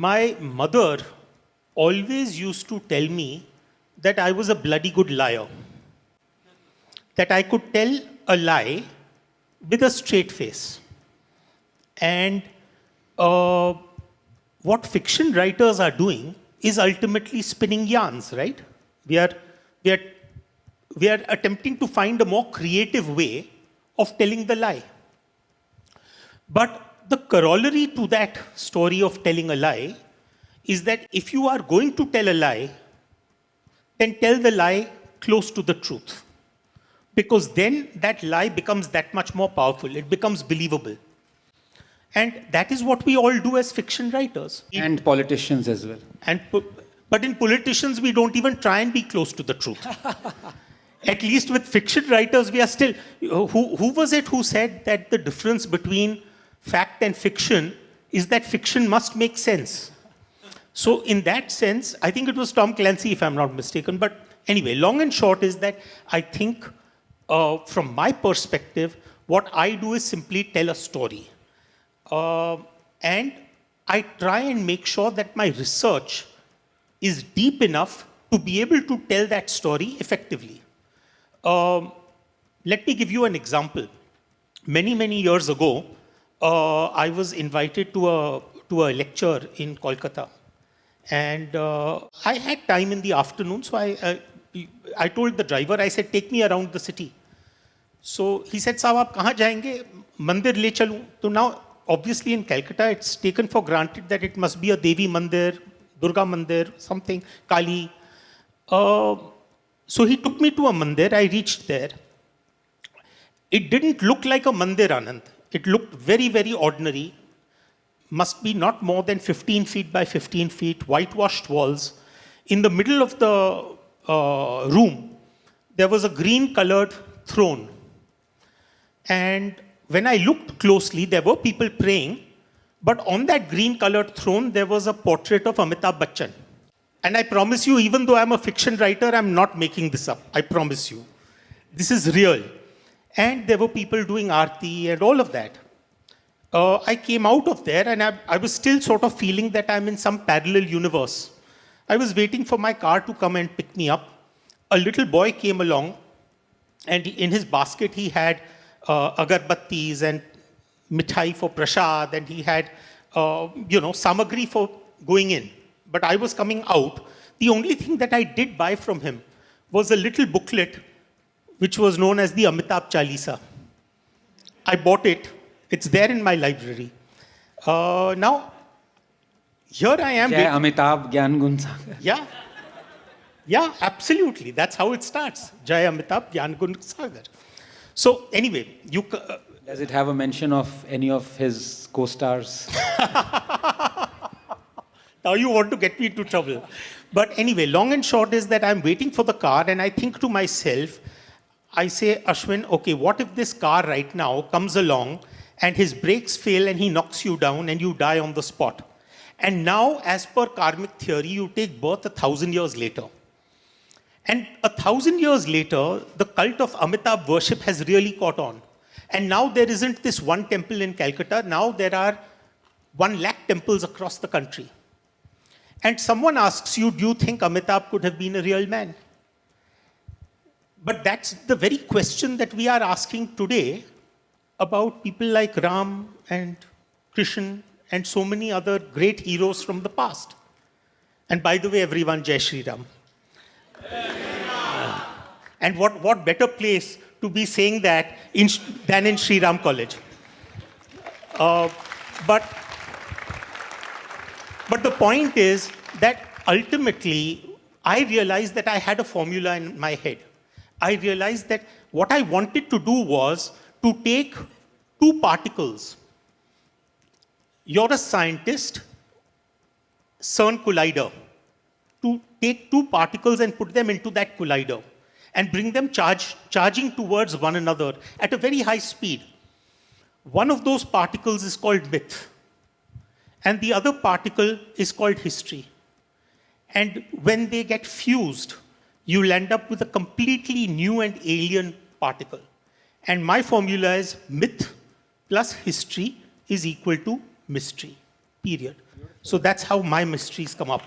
My mother always used to tell me that I was a bloody good liar. That I could tell a lie with a straight face. And what fiction writers are doing is ultimately spinning yarns, right? We are attempting to find a more creative way of telling the lie. But the corollary to that story of telling a lie is that if you are going to tell a lie, then tell the lie close to the truth. Because then that lie becomes that much more powerful. It becomes believable. And that is what we all do as fiction writers. And politicians as well. But in politicians, we don't even try and be close to the truth. At least with fiction writers, we are still... Who was it who said that the difference between fact and fiction is that fiction must make sense? So in that sense, I think it was Tom Clancy, if I'm not mistaken. But anyway, long and short is that I think, from my perspective, what I do is simply tell a story. And I try and make sure that my research is deep enough to be able to tell that story effectively. Let me give you an example. Many, many years ago, I was invited to a lecture in Kolkata. And I had time in the afternoon, so I told the driver, I said, take me around the city. So he said, Saab, aap kahan jayenge? Mandir le chalu. So now, obviously in Calcutta, it's taken for granted that it must be a Devi Mandir, Durga Mandir, something, Kali. So he took me to a mandir. I reached there. It didn't look like a mandir, Anand. It looked very, very ordinary. Must be not more than 15 feet by 15 feet, whitewashed walls. In the middle of the room, there was a green-colored throne. And when I looked closely, there were people praying, but on that green-colored throne, there was a portrait of Amitabh Bachchan. And I promise you, even though I'm a fiction writer, I'm not making this up. I promise you. This is real. And there were people doing aarti and all of that. I came out of there and I was still sort of feeling that I'm in some parallel universe. I was waiting for my car to come and pick me up. A little boy came along and in his basket he had agarbattis and mithai for prasad, and he had, samagri for going in. But I was coming out. The only thing that I did buy from him was a little booklet which was known as the Amitabh Chalisa. I bought it. It's there in my library. Now, here I am. Jai Amitabh Gyan Gun Sagar. Yeah. Yeah, absolutely. That's how it starts. Jai Amitabh Gyan Gun Sagar. So anyway, Does it have a mention of any of his co-stars? Now you want to get me into trouble. But anyway, long and short is that I'm waiting for the car and I think to myself, I say, Ashwin, okay, what if this car right now comes along and his brakes fail and he knocks you down and you die on the spot? And now, as per karmic theory, you take birth 1,000 years later. And 1,000 years later, the cult of Amitabh worship has really caught on. And now there isn't this one temple in Calcutta. Now there are 1 lakh temples across the country. And someone asks you, do you think Amitabh could have been a real man? But that's the very question that we are asking today about people like Ram and Krishna and so many other great heroes from the past. And by the way, everyone, Jai Shri Ram. And what better place to be saying that than in Shri Ram College? But the point is that ultimately, I realized that I had a formula in my head. I realized that what I wanted to do was to take 2 particles. You're a scientist, CERN collider. To take 2 particles and put them into that collider and bring them charging towards one another at a very high speed. One of those particles is called myth. And the other particle is called history. And when they get fused, you'll end up with a completely new and alien particle. And my formula is myth plus history is equal to mystery. period. So that's how my mysteries come up.